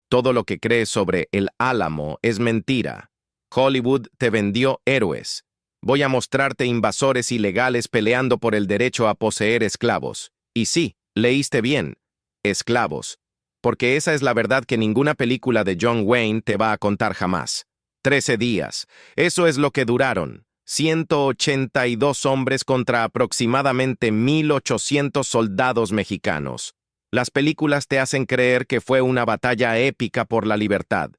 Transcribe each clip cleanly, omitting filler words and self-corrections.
Todo lo que crees sobre el Álamo es mentira. Hollywood te vendió héroes. Voy a mostrarte invasores ilegales peleando por el derecho a poseer esclavos. Y sí, leíste bien, esclavos. Porque esa es la verdad que ninguna película de John Wayne te va a contar jamás. 13 días. Eso es lo que duraron. 182 hombres contra aproximadamente 1,800 soldados mexicanos. Las películas te hacen creer que fue una batalla épica por la libertad.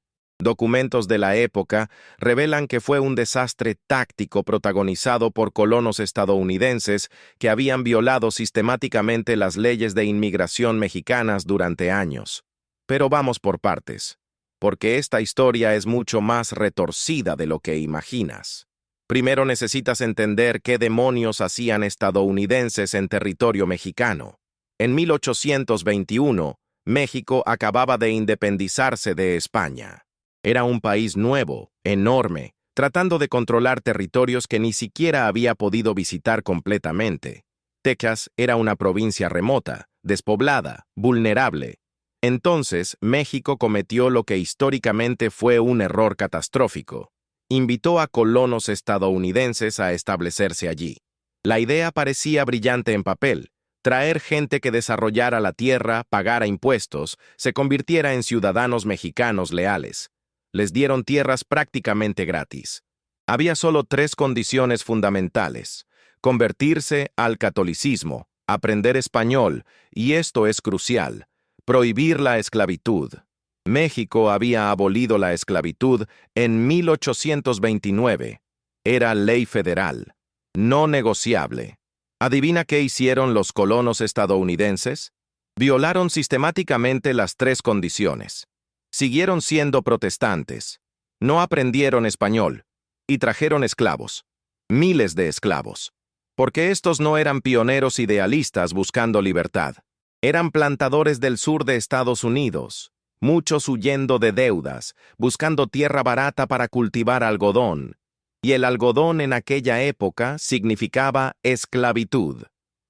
Documentos de la época revelan que fue un desastre táctico protagonizado por colonos estadounidenses que habían violado sistemáticamente las leyes de inmigración mexicanas durante años. Pero vamos por partes, porque esta historia es mucho más retorcida de lo que imaginas. Primero necesitas entender qué demonios hacían estadounidenses en territorio mexicano. En 1821, México acababa de independizarse de España. Era un país nuevo, enorme, tratando de controlar territorios que ni siquiera había podido visitar completamente. Texas era una provincia remota, despoblada, vulnerable. Entonces, México cometió lo que históricamente fue un error catastrófico. Invitó a colonos estadounidenses a establecerse allí. La idea parecía brillante en papel. Traer gente que desarrollara la tierra, pagara impuestos, se convirtiera en ciudadanos mexicanos leales. Les dieron tierras prácticamente gratis. Había solo 3 condiciones fundamentales: convertirse al catolicismo, aprender español, y esto es crucial, prohibir la esclavitud. México había abolido la esclavitud en 1829. Era ley federal, no negociable. ¿Adivina qué hicieron los colonos estadounidenses? Violaron sistemáticamente las 3 condiciones. Siguieron siendo protestantes. No aprendieron español. Y trajeron esclavos. Miles de esclavos. Porque estos no eran pioneros idealistas buscando libertad. Eran plantadores del sur de Estados Unidos. Muchos huyendo de deudas, buscando tierra barata para cultivar algodón. Y el algodón en aquella época significaba esclavitud.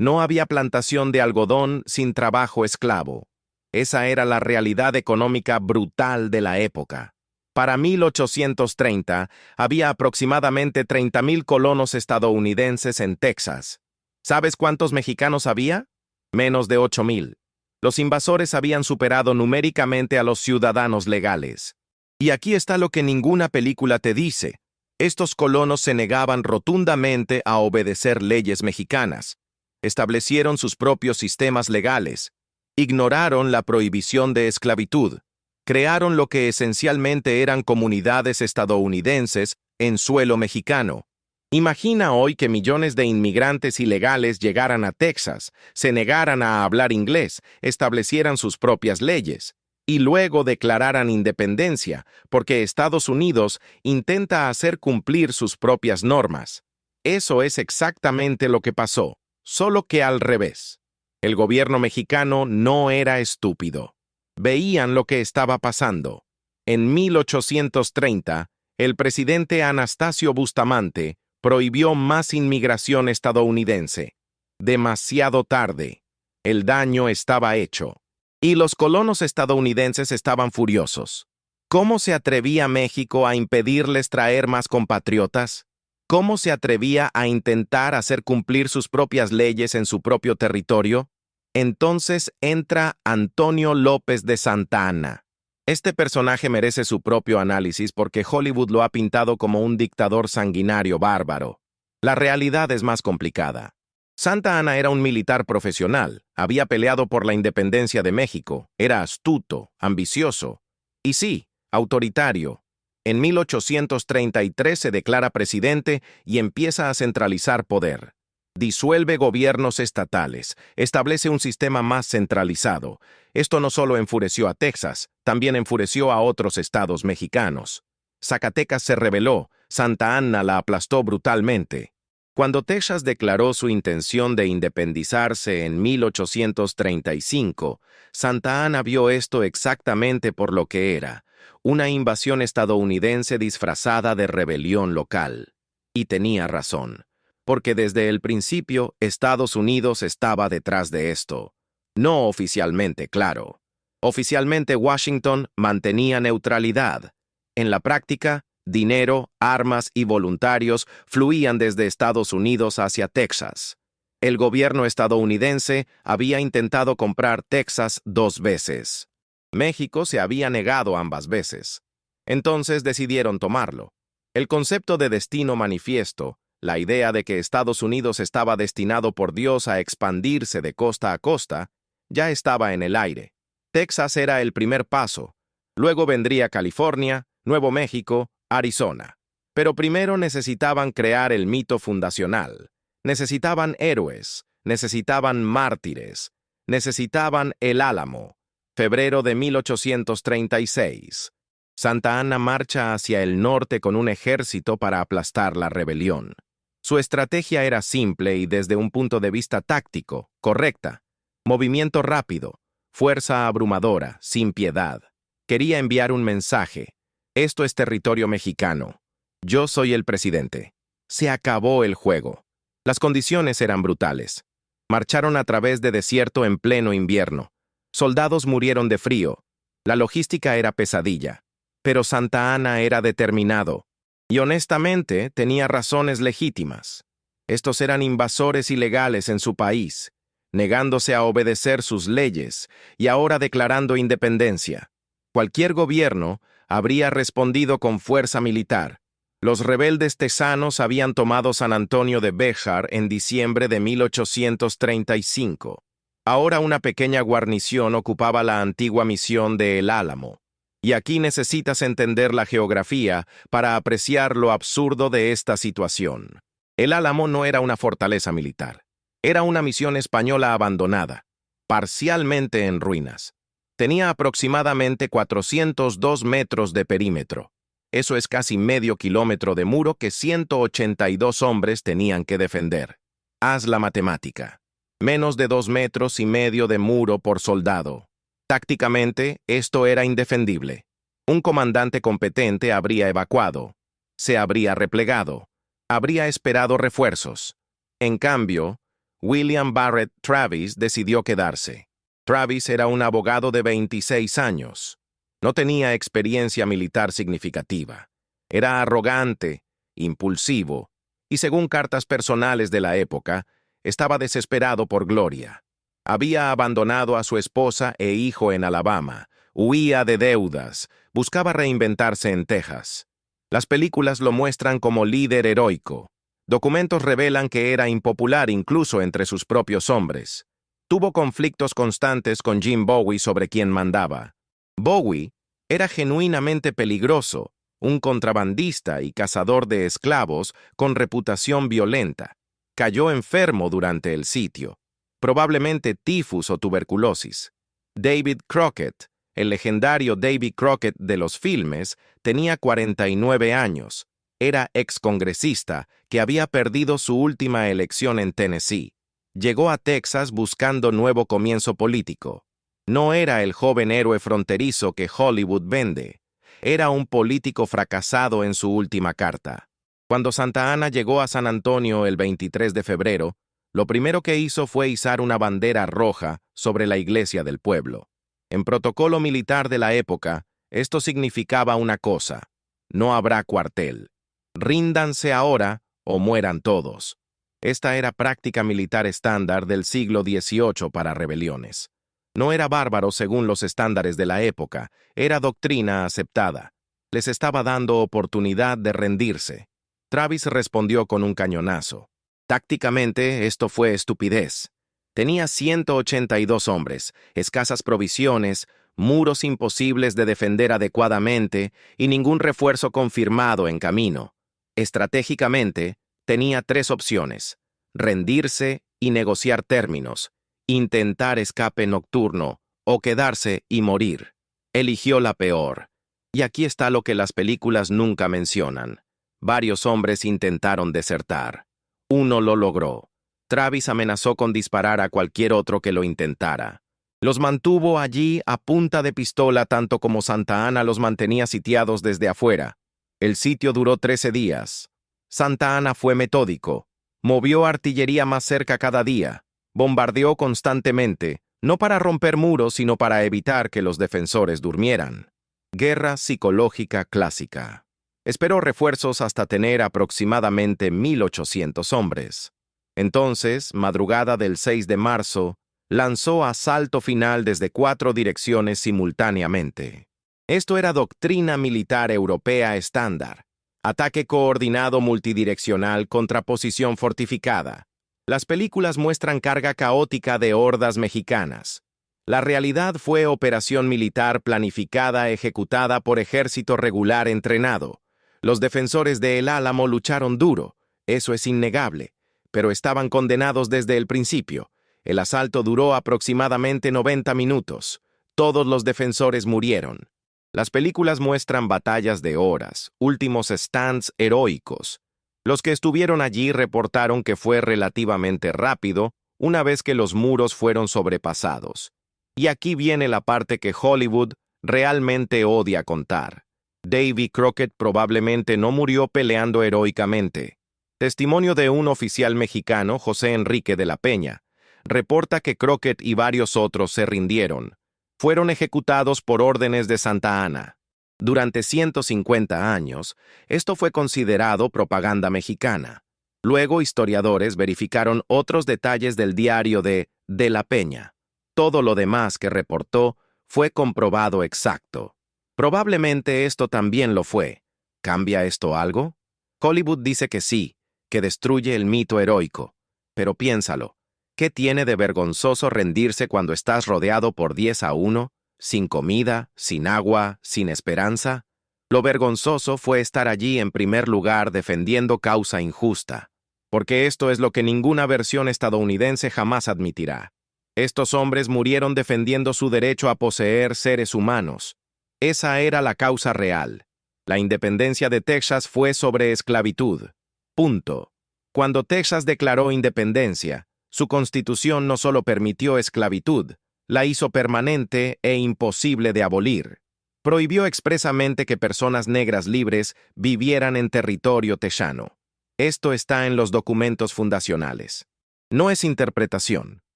No había plantación de algodón sin trabajo esclavo. Esa era la realidad económica brutal de la época. Para 1830, había aproximadamente 30,000 colonos estadounidenses en Texas. ¿Sabes cuántos mexicanos había? Menos de 8,000. Los invasores habían superado numéricamente a los ciudadanos legales. Y aquí está lo que ninguna película te dice. Estos colonos se negaban rotundamente a obedecer leyes mexicanas. Establecieron sus propios sistemas legales. Ignoraron la prohibición de esclavitud. Crearon lo que esencialmente eran comunidades estadounidenses en suelo mexicano. Imagina hoy que millones de inmigrantes ilegales llegaran a Texas, se negaran a hablar inglés, establecieran sus propias leyes y luego declararan independencia, porque Estados Unidos intenta hacer cumplir sus propias normas. Eso es exactamente lo que pasó, solo que al revés. El gobierno mexicano no era estúpido. Veían lo que estaba pasando. En 1830, el presidente Anastasio Bustamante prohibió más inmigración estadounidense. Demasiado tarde. El daño estaba hecho. Y los colonos estadounidenses estaban furiosos. ¿Cómo se atrevía México a impedirles traer más compatriotas? ¿Cómo se atrevía a intentar hacer cumplir sus propias leyes en su propio territorio? Entonces entra Antonio López de Santa Anna. Este personaje merece su propio análisis porque Hollywood lo ha pintado como un dictador sanguinario bárbaro. La realidad es más complicada. Santa Anna era un militar profesional, había peleado por la independencia de México, era astuto, ambicioso y sí, autoritario. En 1833 se declara presidente y empieza a centralizar poder. Disuelve gobiernos estatales, establece un sistema más centralizado. Esto no solo enfureció a Texas, también enfureció a otros estados mexicanos. Zacatecas se rebeló, Santa Anna la aplastó brutalmente. Cuando Texas declaró su intención de independizarse en 1835, Santa Anna vio esto exactamente por lo que era, una invasión estadounidense disfrazada de rebelión local. Y tenía razón, porque desde el principio Estados Unidos estaba detrás de esto. No oficialmente, claro. Oficialmente Washington mantenía neutralidad. En la práctica, dinero, armas y voluntarios fluían desde Estados Unidos hacia Texas. El gobierno estadounidense había intentado comprar Texas 2 veces. México se había negado ambas veces. Entonces decidieron tomarlo. El concepto de destino manifiesto, la idea de que Estados Unidos estaba destinado por Dios a expandirse de costa a costa, ya estaba en el aire. Texas era el primer paso. Luego vendría California, Nuevo México, Arizona. Pero primero necesitaban crear el mito fundacional. Necesitaban héroes, necesitaban mártires, necesitaban el Álamo. Febrero de 1836. Santa Anna marcha hacia el norte con un ejército para aplastar la rebelión. Su estrategia era simple y desde un punto de vista táctico, correcta. Movimiento rápido, fuerza abrumadora, sin piedad. Quería enviar un mensaje. Esto es territorio mexicano. Yo soy el presidente. Se acabó el juego. Las condiciones eran brutales. Marcharon a través de desierto en pleno invierno. Soldados murieron de frío. La logística era pesadilla. Pero Santa Anna era determinado. Y honestamente tenía razones legítimas. Estos eran invasores ilegales en su país, negándose a obedecer sus leyes y ahora declarando independencia. Cualquier gobierno habría respondido con fuerza militar. Los rebeldes tesanos habían tomado San Antonio de Béjar en diciembre de 1835. Ahora una pequeña guarnición ocupaba la antigua misión de El Álamo. Y aquí necesitas entender la geografía para apreciar lo absurdo de esta situación. El Álamo no era una fortaleza militar. Era una misión española abandonada, parcialmente en ruinas. Tenía aproximadamente 402 metros de perímetro. Eso es casi medio kilómetro de muro que 182 hombres tenían que defender. Haz la matemática. Menos de 2,5 metros de muro por soldado. Tácticamente, esto era indefendible. Un comandante competente habría evacuado, se habría replegado, habría esperado refuerzos. En cambio, William Barrett Travis decidió quedarse. Travis era un abogado de 26 años. No tenía experiencia militar significativa. Era arrogante, impulsivo, y según cartas personales de la época, estaba desesperado por gloria. Había abandonado a su esposa e hijo en Alabama, huía de deudas, buscaba reinventarse en Texas. Las películas lo muestran como líder heroico. Documentos revelan que era impopular incluso entre sus propios hombres. Tuvo conflictos constantes con Jim Bowie sobre quién mandaba. Bowie era genuinamente peligroso, un contrabandista y cazador de esclavos con reputación violenta. Cayó enfermo durante el sitio, probablemente tifus o tuberculosis. David Crockett, el legendario Davy Crockett de los filmes, tenía 49 años. Era excongresista que había perdido su última elección en Tennessee. Llegó a Texas buscando nuevo comienzo político. No era el joven héroe fronterizo que Hollywood vende. Era un político fracasado en su última carta. Cuando Santa Anna llegó a San Antonio el 23 de febrero, lo primero que hizo fue izar una bandera roja sobre la iglesia del pueblo. En protocolo militar de la época, esto significaba una cosa: no habrá cuartel. Ríndanse ahora o mueran todos. Esta era práctica militar estándar del siglo XVIII para rebeliones. No era bárbaro según los estándares de la época, era doctrina aceptada. Les estaba dando oportunidad de rendirse. Travis respondió con un cañonazo. Tácticamente, esto fue estupidez. Tenía 182 hombres, escasas provisiones, muros imposibles de defender adecuadamente y ningún refuerzo confirmado en camino. Estratégicamente, tenía 3 opciones: rendirse y negociar términos, intentar escape nocturno o quedarse y morir. Eligió la peor. Y aquí está lo que las películas nunca mencionan. Varios hombres intentaron desertar. Uno lo logró. Travis amenazó con disparar a cualquier otro que lo intentara. Los mantuvo allí a punta de pistola tanto como Santa Anna los mantenía sitiados desde afuera. El sitio duró 13 días. Santa Anna fue metódico. Movió artillería más cerca cada día. Bombardeó constantemente, no para romper muros, sino para evitar que los defensores durmieran. Guerra psicológica clásica. Esperó refuerzos hasta tener aproximadamente 1.800 hombres. Entonces, madrugada del 6 de marzo, lanzó asalto final desde 4 direcciones simultáneamente. Esto era doctrina militar europea estándar. Ataque coordinado multidireccional contra posición fortificada. Las películas muestran carga caótica de hordas mexicanas. La realidad fue operación militar planificada ejecutada por ejército regular entrenado. Los defensores de El Álamo lucharon duro, eso es innegable, pero estaban condenados desde el principio. El asalto duró aproximadamente 90 minutos. Todos los defensores murieron. Las películas muestran batallas de horas, últimos stands heroicos. Los que estuvieron allí reportaron que fue relativamente rápido una vez que los muros fueron sobrepasados. Y aquí viene la parte que Hollywood realmente odia contar. Davy Crockett probablemente no murió peleando heroicamente. Testimonio de un oficial mexicano, José Enrique de la Peña, reporta que Crockett y varios otros se rindieron. Fueron ejecutados por órdenes de Santa Anna. Durante 150 años, esto fue considerado propaganda mexicana. Luego, historiadores verificaron otros detalles del diario de la Peña. Todo lo demás que reportó fue comprobado exacto. Probablemente esto también lo fue. ¿Cambia esto algo? Hollywood dice que sí, que destruye el mito heroico. Pero piénsalo, ¿qué tiene de vergonzoso rendirse cuando estás rodeado por 10-1, sin comida, sin agua, sin esperanza? Lo vergonzoso fue estar allí en primer lugar defendiendo causa injusta, porque esto es lo que ninguna versión estadounidense jamás admitirá. Estos hombres murieron defendiendo su derecho a poseer seres humanos. Esa era la causa real. La independencia de Texas fue sobre esclavitud. Punto. Cuando Texas declaró independencia, su constitución no solo permitió esclavitud, la hizo permanente e imposible de abolir. Prohibió expresamente que personas negras libres vivieran en territorio texano. Esto está en los documentos fundacionales. No es interpretación,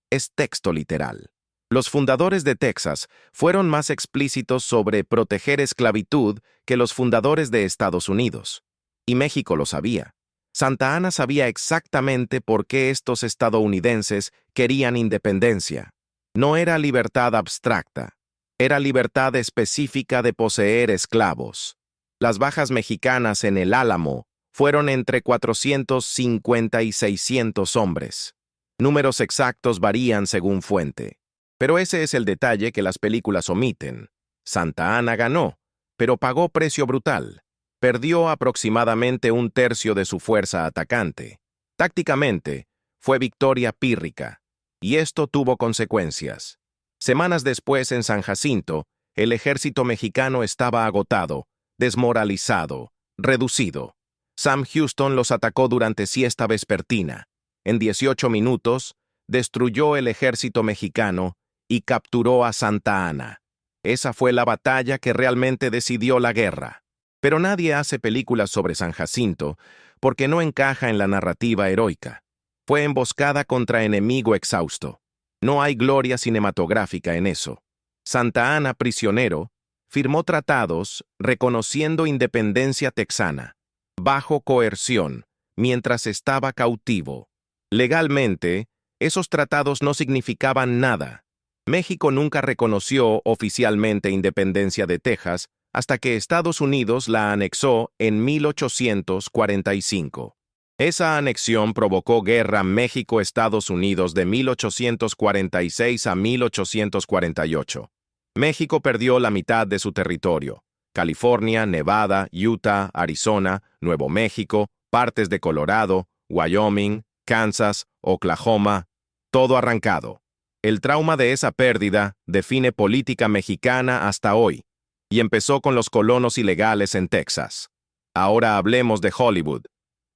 es texto literal. Los fundadores de Texas fueron más explícitos sobre proteger esclavitud que los fundadores de Estados Unidos. Y México lo sabía. Santa Anna sabía exactamente por qué estos estadounidenses querían independencia. No era libertad abstracta, era libertad específica de poseer esclavos. Las bajas mexicanas en El Álamo fueron entre 450 y 600 hombres. Números exactos varían según fuente. Pero ese es el detalle que las películas omiten. Santa Anna ganó, pero pagó precio brutal. Perdió aproximadamente un tercio de su fuerza atacante. Tácticamente, fue victoria pírrica, y esto tuvo consecuencias. Semanas después, en San Jacinto, el ejército mexicano estaba agotado, desmoralizado, reducido. Sam Houston los atacó durante siesta vespertina. En 18 minutos, destruyó el ejército mexicano y capturó a Santa Anna. Esa fue la batalla que realmente decidió la guerra. Pero nadie hace películas sobre San Jacinto porque no encaja en la narrativa heroica. Fue emboscada contra enemigo exhausto. No hay gloria cinematográfica en eso. Santa Anna, prisionero, firmó tratados reconociendo independencia texana, bajo coerción, mientras estaba cautivo. Legalmente, esos tratados no significaban nada. México nunca reconoció oficialmente independencia de Texas hasta que Estados Unidos la anexó en 1845. Esa anexión provocó guerra México-Estados Unidos de 1846 a 1848. México perdió la mitad de su territorio: California, Nevada, Utah, Arizona, Nuevo México, partes de Colorado, Wyoming, Kansas, Oklahoma, todo arrancado. El trauma de esa pérdida define política mexicana hasta hoy, y empezó con los colonos ilegales en Texas. Ahora hablemos de Hollywood.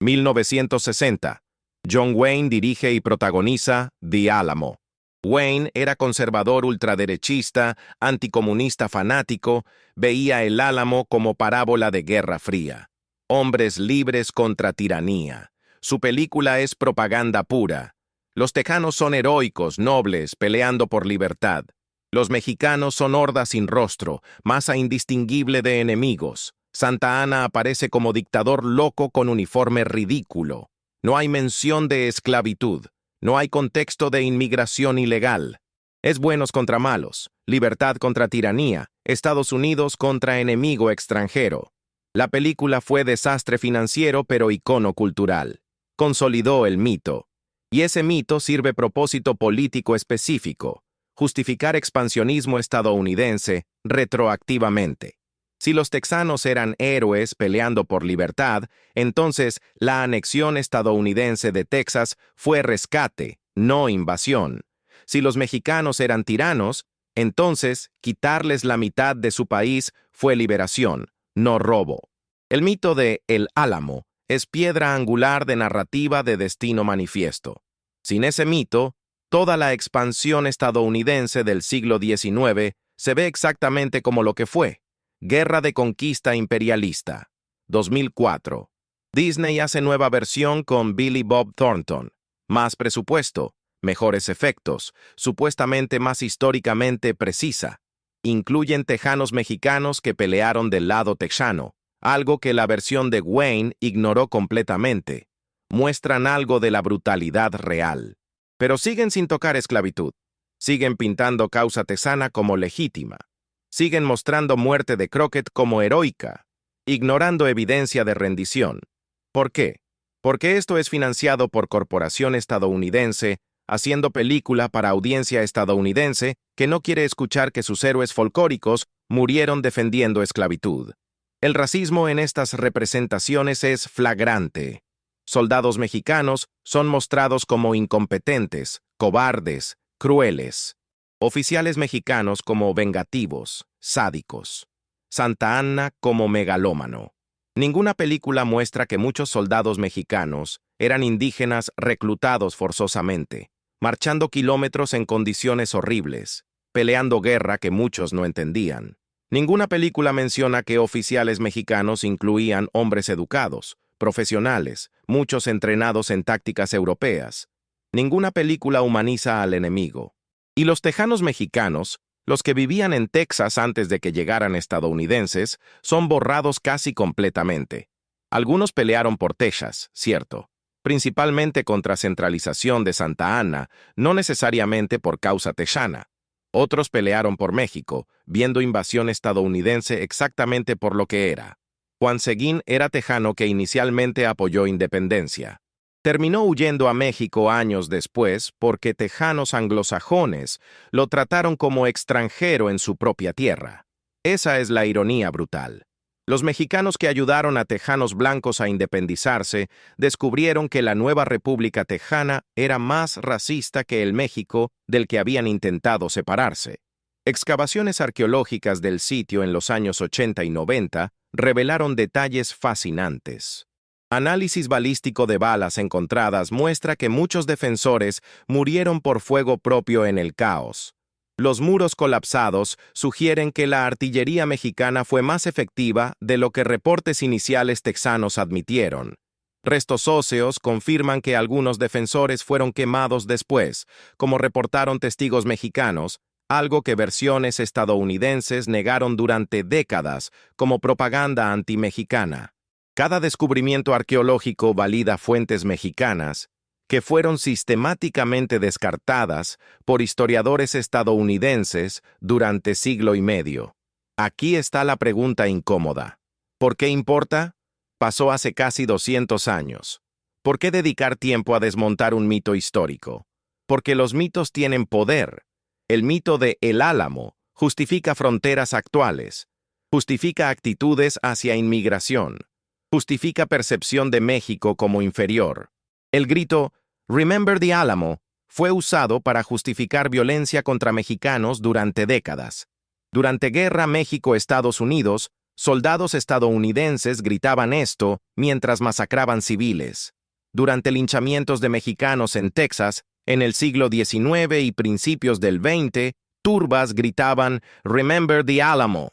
1960. John Wayne dirige y protagoniza The Álamo. Wayne era conservador ultraderechista, anticomunista fanático, veía El Álamo como parábola de Guerra Fría. Hombres libres contra tiranía. Su película es propaganda pura. Los tejanos son heroicos, nobles, peleando por libertad. Los mexicanos son horda sin rostro, masa indistinguible de enemigos. Santa Anna aparece como dictador loco con uniforme ridículo. No hay mención de esclavitud. No hay contexto de inmigración ilegal. Es buenos contra malos, libertad contra tiranía, Estados Unidos contra enemigo extranjero. La película fue desastre financiero pero icono cultural. Consolidó el mito. Y ese mito sirve propósito político específico: justificar expansionismo estadounidense retroactivamente. Si los texanos eran héroes peleando por libertad, entonces la anexión estadounidense de Texas fue rescate, no invasión. Si los mexicanos eran tiranos, entonces quitarles la mitad de su país fue liberación, no robo. El mito de El Álamo es piedra angular de narrativa de Destino Manifiesto. Sin ese mito, toda la expansión estadounidense del siglo XIX se ve exactamente como lo que fue: guerra de conquista imperialista. 2004. Disney hace nueva versión con Billy Bob Thornton. Más presupuesto, mejores efectos, supuestamente más históricamente precisa. Incluyen tejanos mexicanos que pelearon del lado texano, algo que la versión de Wayne ignoró completamente. Muestran algo de la brutalidad real. Pero siguen sin tocar esclavitud. Siguen pintando causa texana como legítima. Siguen mostrando muerte de Crockett como heroica, ignorando evidencia de rendición. ¿Por qué? Porque esto es financiado por corporación estadounidense, haciendo película para audiencia estadounidense que no quiere escuchar que sus héroes folclóricos murieron defendiendo esclavitud. El racismo en estas representaciones es flagrante. Soldados mexicanos son mostrados como incompetentes, cobardes, crueles. Oficiales mexicanos como vengativos, sádicos. Santa Anna como megalómano. Ninguna película muestra que muchos soldados mexicanos eran indígenas reclutados forzosamente, marchando kilómetros en condiciones horribles, peleando guerra que muchos no entendían. Ninguna película menciona que oficiales mexicanos incluían hombres educados, profesionales, muchos entrenados en tácticas europeas. Ninguna película humaniza al enemigo. Y los tejanos mexicanos, los que vivían en Texas antes de que llegaran estadounidenses, son borrados casi completamente. Algunos pelearon por Texas, cierto, principalmente contra centralización de Santa Anna, no necesariamente por causa texana. Otros pelearon por México, viendo invasión estadounidense exactamente por lo que era. Juan Seguín era tejano que inicialmente apoyó independencia. Terminó huyendo a México años después porque tejanos anglosajones lo trataron como extranjero en su propia tierra. Esa es la ironía brutal. Los mexicanos que ayudaron a tejanos blancos a independizarse descubrieron que la nueva República Tejana era más racista que el México del que habían intentado separarse. Excavaciones arqueológicas del sitio en los años 80 y 90 revelaron detalles fascinantes. Análisis balístico de balas encontradas muestra que muchos defensores murieron por fuego propio en el caos. Los muros colapsados sugieren que la artillería mexicana fue más efectiva de lo que reportes iniciales texanos admitieron. Restos óseos confirman que algunos defensores fueron quemados después, como reportaron testigos mexicanos, algo que versiones estadounidenses negaron durante décadas como propaganda antimexicana. Cada descubrimiento arqueológico valida fuentes mexicanas que fueron sistemáticamente descartadas por historiadores estadounidenses durante siglo y medio. Aquí está la pregunta incómoda. ¿Por qué importa? Pasó hace casi 200 años. ¿Por qué dedicar tiempo a desmontar un mito histórico? Porque los mitos tienen poder. El mito de El Álamo justifica fronteras actuales, justifica actitudes hacia inmigración, justifica percepción de México como inferior. El grito "Remember the Alamo" fue usado para justificar violencia contra mexicanos durante décadas. Durante Guerra México-Estados Unidos, soldados estadounidenses gritaban esto mientras masacraban civiles. Durante linchamientos de mexicanos en Texas, en el siglo XIX y principios del XX, turbas gritaban "Remember the Alamo".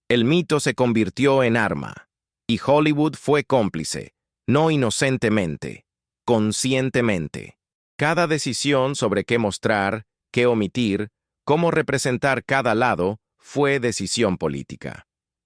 El mito se convirtió en arma. Y Hollywood fue cómplice, no inocentemente, conscientemente. Cada decisión sobre qué mostrar, qué omitir, cómo representar cada lado, fue decisión política.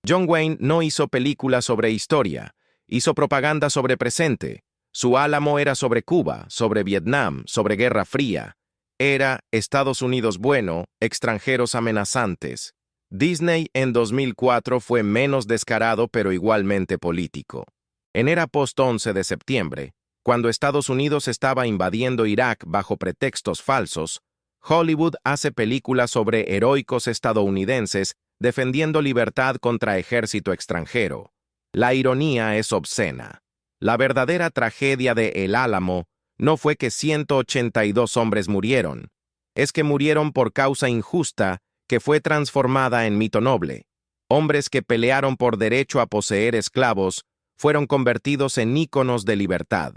John Wayne no hizo películas sobre historia, hizo propaganda sobre presente. Su Álamo era sobre Cuba, sobre Vietnam, sobre Guerra Fría. Era Estados Unidos bueno, extranjeros amenazantes. Disney en 2004 fue menos descarado pero igualmente político. En era post-11 de septiembre, cuando Estados Unidos estaba invadiendo Irak bajo pretextos falsos, Hollywood hace películas sobre heroicos estadounidenses defendiendo libertad contra ejército extranjero. La ironía es obscena. La verdadera tragedia de El Álamo no fue que 182 hombres murieron, es que murieron por causa injusta que fue transformada en mito noble. Hombres que pelearon por derecho a poseer esclavos fueron convertidos en íconos de libertad.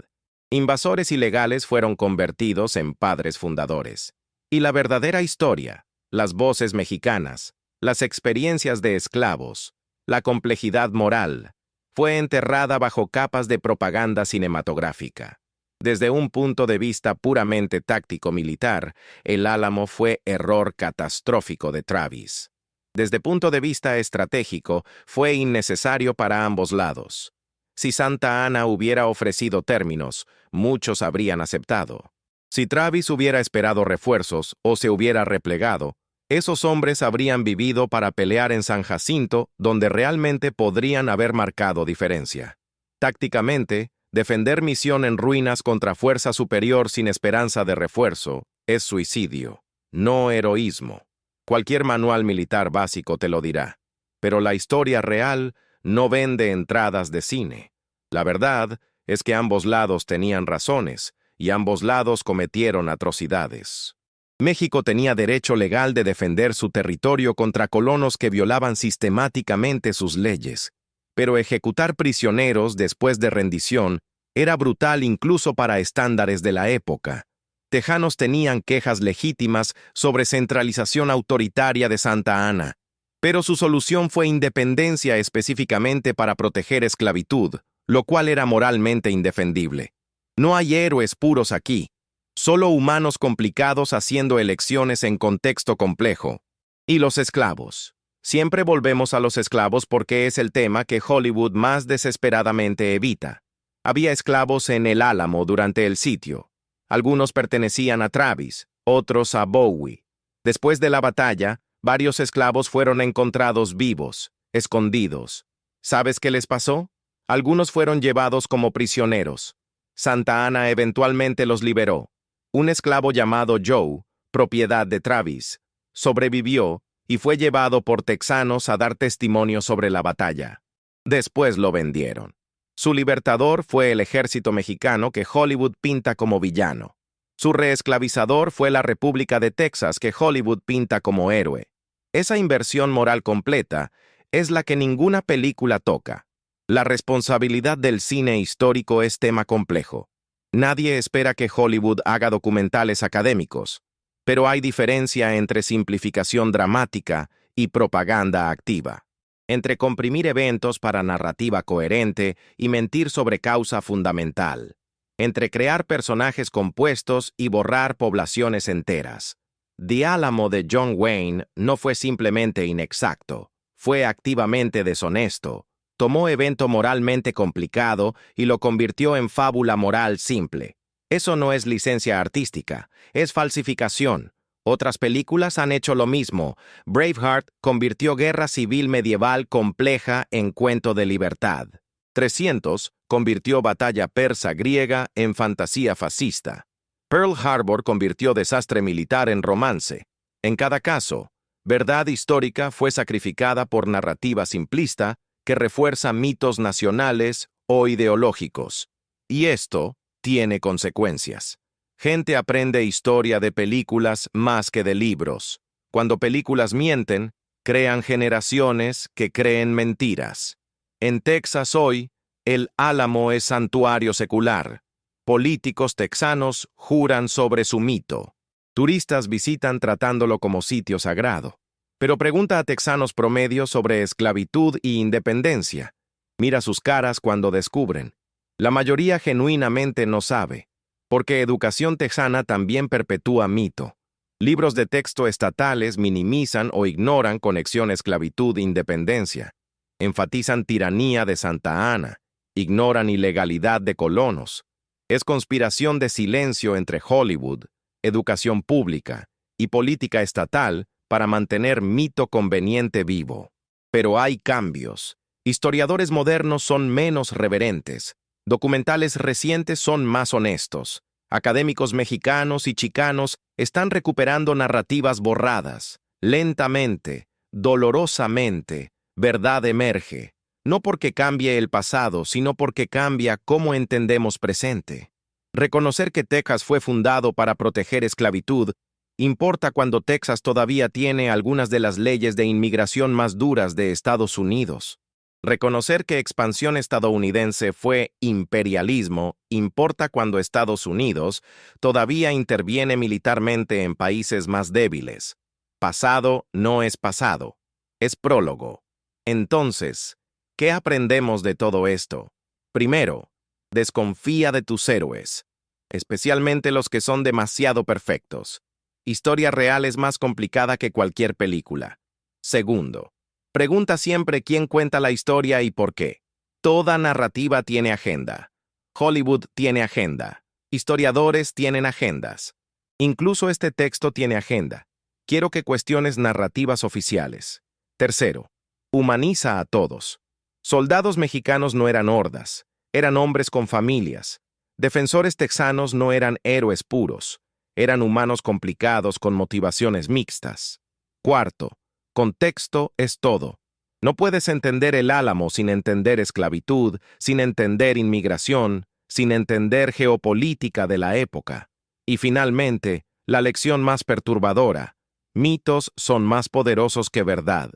Invasores ilegales fueron convertidos en padres fundadores. Y la verdadera historia, las voces mexicanas, las experiencias de esclavos, la complejidad moral, fue enterrada bajo capas de propaganda cinematográfica. Desde un punto de vista puramente táctico-militar, El Álamo fue error catastrófico de Travis. Desde punto de vista estratégico, fue innecesario para ambos lados. Si Santa Anna hubiera ofrecido términos, muchos habrían aceptado. Si Travis hubiera esperado refuerzos o se hubiera replegado, esos hombres habrían vivido para pelear en San Jacinto, donde realmente podrían haber marcado diferencia. Tácticamente, defender misión en ruinas contra fuerza superior sin esperanza de refuerzo es suicidio, no heroísmo. Cualquier manual militar básico te lo dirá. Pero la historia real no vende entradas de cine. La verdad es que ambos lados tenían razones y ambos lados cometieron atrocidades. México tenía derecho legal de defender su territorio contra colonos que violaban sistemáticamente sus leyes, pero ejecutar prisioneros después de rendición era brutal incluso para estándares de la época. Tejanos tenían quejas legítimas sobre centralización autoritaria de Santa Anna, pero su solución fue independencia específicamente para proteger esclavitud, lo cual era moralmente indefendible. No hay héroes puros aquí, solo humanos complicados haciendo elecciones en contexto complejo. Y los esclavos. Siempre volvemos a los esclavos porque es el tema que Hollywood más desesperadamente evita. Había esclavos en El Álamo durante el sitio. Algunos pertenecían a Travis, otros a Bowie. Después de la batalla, varios esclavos fueron encontrados vivos, escondidos. ¿Sabes qué les pasó? Algunos fueron llevados como prisioneros. Santa Anna eventualmente los liberó. Un esclavo llamado Joe, propiedad de Travis, sobrevivió y fue llevado por texanos a dar testimonio sobre la batalla. Después lo vendieron. Su libertador fue el ejército mexicano que Hollywood pinta como villano. Su reesclavizador fue la República de Texas que Hollywood pinta como héroe. Esa inversión moral completa es la que ninguna película toca. La responsabilidad del cine histórico es tema complejo. Nadie espera que Hollywood haga documentales académicos, pero hay diferencia entre simplificación dramática y propaganda activa, entre comprimir eventos para narrativa coherente y mentir sobre causa fundamental, entre crear personajes compuestos y borrar poblaciones enteras. The Álamo de John Wayne no fue simplemente inexacto, fue activamente deshonesto. Tomó evento moralmente complicado y lo convirtió en fábula moral simple. Eso no es licencia artística, es falsificación. Otras películas han hecho lo mismo. Braveheart convirtió guerra civil medieval compleja en cuento de libertad. 300 convirtió batalla persa-griega en fantasía fascista. Pearl Harbor convirtió desastre militar en romance. En cada caso, verdad histórica fue sacrificada por narrativa simplista que refuerza mitos nacionales o ideológicos. Y esto tiene consecuencias. Gente aprende historia de películas más que de libros. Cuando películas mienten, crean generaciones que creen mentiras. En Texas hoy, El Álamo es santuario secular. Políticos texanos juran sobre su mito. Turistas visitan tratándolo como sitio sagrado. Pero pregunta a texanos promedio sobre esclavitud y independencia. Mira sus caras cuando descubren. La mayoría genuinamente no sabe. Porque educación texana también perpetúa mito. Libros de texto estatales minimizan o ignoran conexión esclavitud-independencia. Enfatizan tiranía de Santa Ana. Ignoran ilegalidad de colonos. Es conspiración de silencio entre Hollywood, educación pública y política estatal para mantener mito conveniente vivo. Pero hay cambios. Historiadores modernos son menos reverentes. Documentales recientes son más honestos. Académicos mexicanos y chicanos están recuperando narrativas borradas. Lentamente, dolorosamente, verdad emerge. No porque cambie el pasado, sino porque cambia cómo entendemos presente. Reconocer que Texas fue fundado para proteger esclavitud importa cuando Texas todavía tiene algunas de las leyes de inmigración más duras de Estados Unidos. Reconocer que expansión estadounidense fue imperialismo importa cuando Estados Unidos todavía interviene militarmente en países más débiles. Pasado no es pasado, es prólogo. Entonces, ¿qué aprendemos de todo esto? Primero, desconfía de tus héroes, especialmente los que son demasiado perfectos. Historia real es más complicada que cualquier película. Segundo, pregunta siempre quién cuenta la historia y por qué. Toda narrativa tiene agenda. Hollywood tiene agenda. Historiadores tienen agendas. Incluso este texto tiene agenda. Quiero que cuestiones narrativas oficiales. Tercero, humaniza a todos. Soldados mexicanos no eran hordas, eran hombres con familias. Defensores texanos no eran héroes puros, eran humanos complicados con motivaciones mixtas. Cuarto, contexto es todo. No puedes entender el Álamo sin entender esclavitud, sin entender inmigración, sin entender geopolítica de la época. Y finalmente, la lección más perturbadora: mitos son más poderosos que verdad.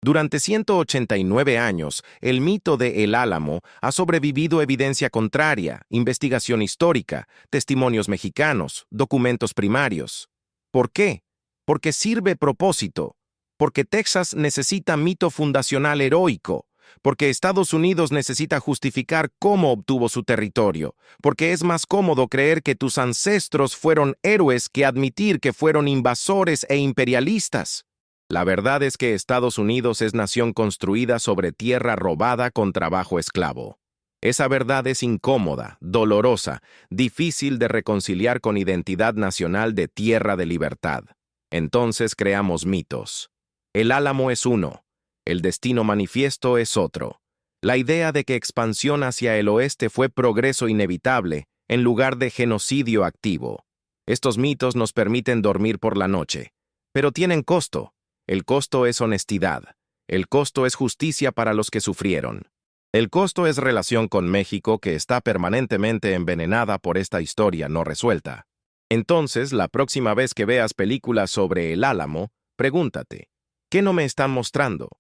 Durante 189 años, el mito de El Álamo ha sobrevivido evidencia contraria, investigación histórica, testimonios mexicanos, documentos primarios. ¿Por qué? Porque sirve propósito. Porque Texas necesita mito fundacional heroico. Porque Estados Unidos necesita justificar cómo obtuvo su territorio. Porque es más cómodo creer que tus ancestros fueron héroes que admitir que fueron invasores e imperialistas. La verdad es que Estados Unidos es nación construida sobre tierra robada con trabajo esclavo. Esa verdad es incómoda, dolorosa, difícil de reconciliar con identidad nacional de tierra de libertad. Entonces creamos mitos. El Álamo es uno, el destino manifiesto es otro. La idea de que expansión hacia el oeste fue progreso inevitable en lugar de genocidio activo. Estos mitos nos permiten dormir por la noche, pero tienen costo. El costo es honestidad. El costo es justicia para los que sufrieron. El costo es relación con México que está permanentemente envenenada por esta historia no resuelta. Entonces, la próxima vez que veas películas sobre el Álamo, pregúntate, ¿qué no me están mostrando?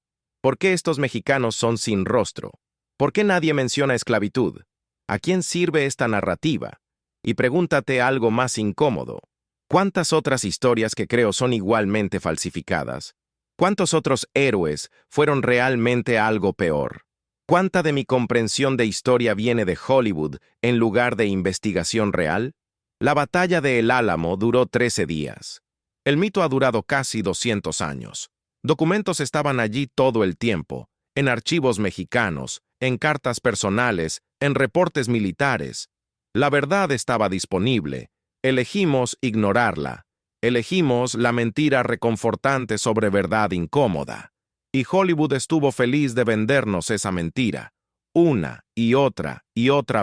¿Por qué estos mexicanos son sin rostro? ¿Por qué nadie menciona esclavitud? ¿A quién sirve esta narrativa? Y pregúntate algo más incómodo. ¿Cuántas otras historias que creo son igualmente falsificadas? ¿Cuántos otros héroes fueron realmente algo peor? ¿Cuánta de mi comprensión de historia viene de Hollywood en lugar de investigación real? La batalla de El Álamo duró 13 días. El mito ha durado casi 200 años. Documentos estaban allí todo el tiempo, en archivos mexicanos, en cartas personales, en reportes militares. La verdad estaba disponible. Elegimos ignorarla. Elegimos la mentira reconfortante sobre verdad incómoda. Y Hollywood estuvo feliz de vendernos esa mentira, una y otra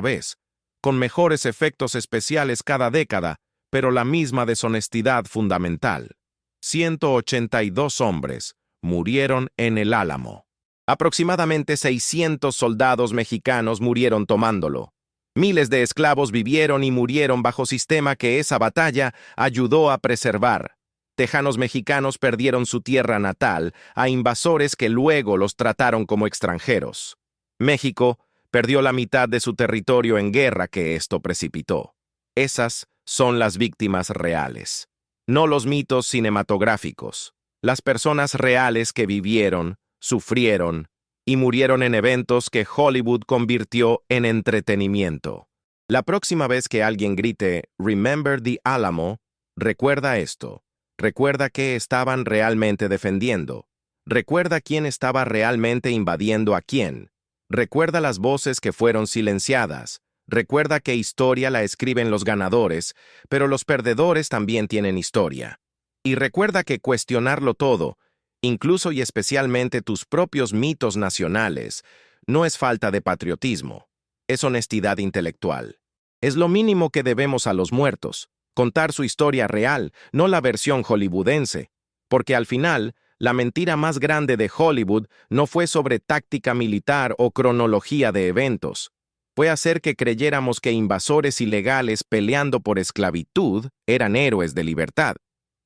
vez, con mejores efectos especiales cada década, pero la misma deshonestidad fundamental. 182 hombres murieron en el Álamo. Aproximadamente 600 soldados mexicanos murieron tomándolo. Miles de esclavos vivieron y murieron bajo sistema que esa batalla ayudó a preservar. Tejanos mexicanos perdieron su tierra natal a invasores que luego los trataron como extranjeros. México perdió la mitad de su territorio en guerra que esto precipitó. Esas son las víctimas reales, no los mitos cinematográficos. Las personas reales que vivieron, sufrieron y murieron en eventos que Hollywood convirtió en entretenimiento. La próxima vez que alguien grite "Remember the Alamo", recuerda esto. Recuerda qué estaban realmente defendiendo. Recuerda quién estaba realmente invadiendo a quién. Recuerda las voces que fueron silenciadas. Recuerda que historia la escriben los ganadores, pero los perdedores también tienen historia. Y recuerda que cuestionarlo todo, incluso y especialmente tus propios mitos nacionales, no es falta de patriotismo, es honestidad intelectual. Es lo mínimo que debemos a los muertos, contar su historia real, no la versión hollywoodense, porque al final, la mentira más grande de Hollywood no fue sobre táctica militar o cronología de eventos. Fue hacer que creyéramos que invasores ilegales peleando por esclavitud eran héroes de libertad.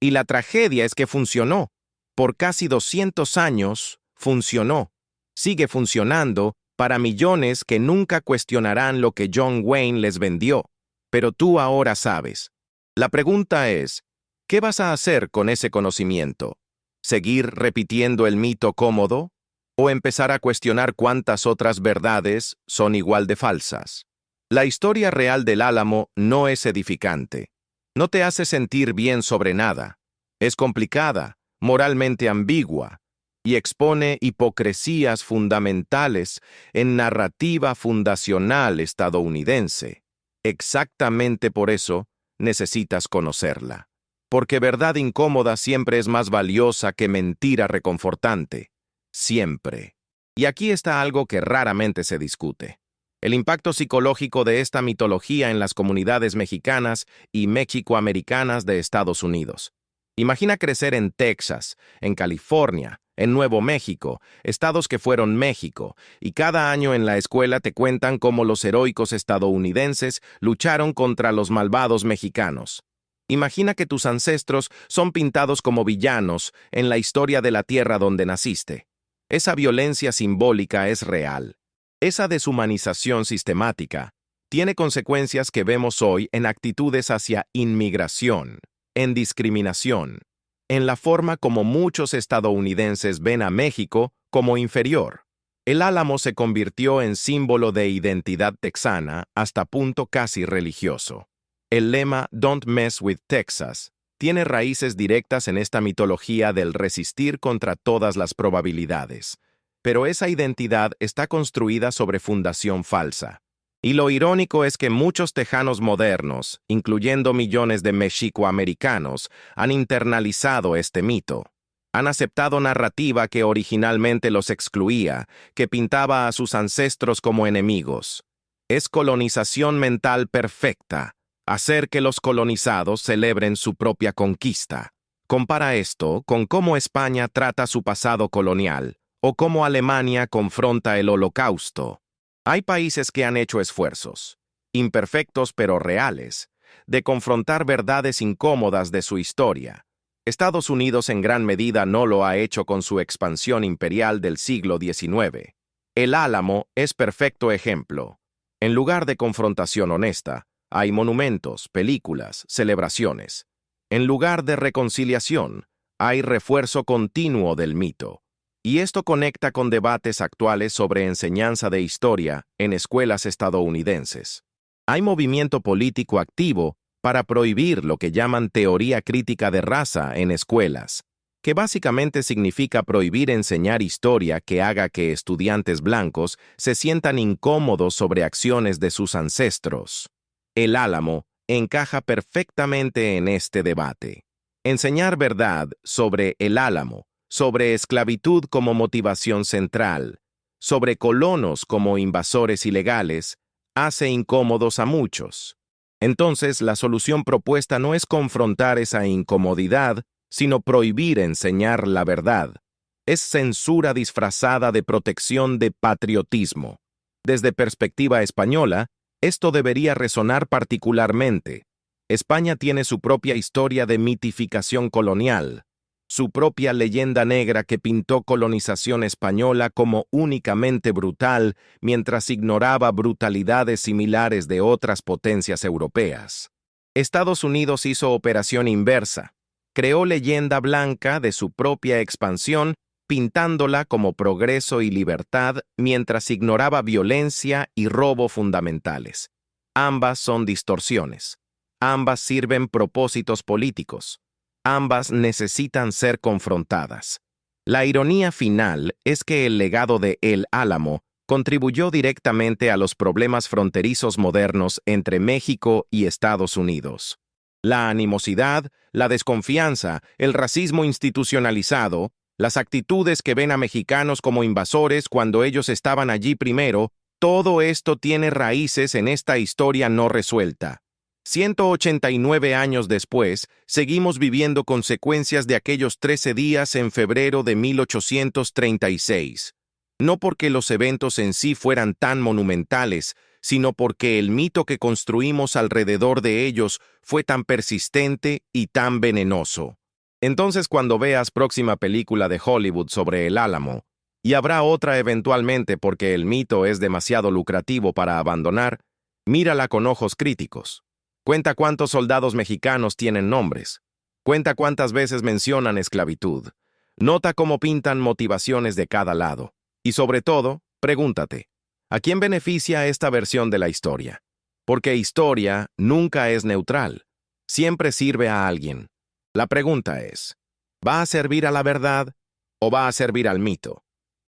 Y la tragedia es que funcionó. Por casi 200 años, funcionó. Sigue funcionando para millones que nunca cuestionarán lo que John Wayne les vendió. Pero tú ahora sabes. La pregunta es, ¿qué vas a hacer con ese conocimiento? ¿Seguir repitiendo el mito cómodo? ¿O empezar a cuestionar cuántas otras verdades son igual de falsas? La historia real del Álamo no es edificante. No te hace sentir bien sobre nada. Es complicada, moralmente ambigua, y expone hipocresías fundamentales en narrativa fundacional estadounidense. Exactamente por eso necesitas conocerla. Porque verdad incómoda siempre es más valiosa que mentira reconfortante. Siempre. Y aquí está algo que raramente se discute. El impacto psicológico de esta mitología en las comunidades mexicanas y mexicoamericanas de Estados Unidos. Imagina crecer en Texas, en California, en Nuevo México, estados que fueron México, y cada año en la escuela te cuentan cómo los heroicos estadounidenses lucharon contra los malvados mexicanos. Imagina que tus ancestros son pintados como villanos en la historia de la tierra donde naciste. Esa violencia simbólica es real. Esa deshumanización sistemática tiene consecuencias que vemos hoy en actitudes hacia inmigración, en discriminación, en la forma como muchos estadounidenses ven a México como inferior. El Álamo se convirtió en símbolo de identidad texana hasta punto casi religioso. El lema "Don't mess with Texas" tiene raíces directas en esta mitología del resistir contra todas las probabilidades. Pero esa identidad está construida sobre fundación falsa. Y lo irónico es que muchos tejanos modernos, incluyendo millones de mexicoamericanos, han internalizado este mito. Han aceptado narrativa que originalmente los excluía, que pintaba a sus ancestros como enemigos. Es colonización mental perfecta. Hacer que los colonizados celebren su propia conquista. Compara esto con cómo España trata su pasado colonial, o cómo Alemania confronta el Holocausto. Hay países que han hecho esfuerzos, imperfectos pero reales, de confrontar verdades incómodas de su historia. Estados Unidos en gran medida no lo ha hecho con su expansión imperial del siglo XIX. El Álamo es perfecto ejemplo. En lugar de confrontación honesta, hay monumentos, películas, celebraciones. En lugar de reconciliación, hay refuerzo continuo del mito. Y esto conecta con debates actuales sobre enseñanza de historia en escuelas estadounidenses. Hay movimiento político activo para prohibir lo que llaman teoría crítica de raza en escuelas, que básicamente significa prohibir enseñar historia que haga que estudiantes blancos se sientan incómodos sobre acciones de sus ancestros. El Álamo encaja perfectamente en este debate. Enseñar verdad sobre el Álamo, sobre esclavitud como motivación central, sobre colonos como invasores ilegales, hace incómodos a muchos. Entonces, la solución propuesta no es confrontar esa incomodidad, sino prohibir enseñar la verdad. Es censura disfrazada de protección de patriotismo. Desde perspectiva española, esto debería resonar particularmente. España tiene su propia historia de mitificación colonial, su propia leyenda negra que pintó colonización española como únicamente brutal mientras ignoraba brutalidades similares de otras potencias europeas. Estados Unidos hizo operación inversa, creó leyenda blanca de su propia expansión pintándola como progreso y libertad mientras ignoraba violencia y robo fundamentales. Ambas son distorsiones. Ambas sirven propósitos políticos. Ambas necesitan ser confrontadas. La ironía final es que el legado de El Álamo contribuyó directamente a los problemas fronterizos modernos entre México y Estados Unidos. La animosidad, la desconfianza, el racismo institucionalizado, las actitudes que ven a mexicanos como invasores cuando ellos estaban allí primero, todo esto tiene raíces en esta historia no resuelta. 189 años después, seguimos viviendo consecuencias de aquellos 13 días en febrero de 1836. No porque los eventos en sí fueran tan monumentales, sino porque el mito que construimos alrededor de ellos fue tan persistente y tan venenoso. Entonces, cuando veas próxima película de Hollywood sobre el Álamo, y habrá otra eventualmente porque el mito es demasiado lucrativo para abandonar, mírala con ojos críticos. Cuenta cuántos soldados mexicanos tienen nombres. Cuenta cuántas veces mencionan esclavitud. Nota cómo pintan motivaciones de cada lado. Y sobre todo, pregúntate, ¿a quién beneficia esta versión de la historia? Porque historia nunca es neutral. Siempre sirve a alguien. La pregunta es, ¿va a servir a la verdad o va a servir al mito?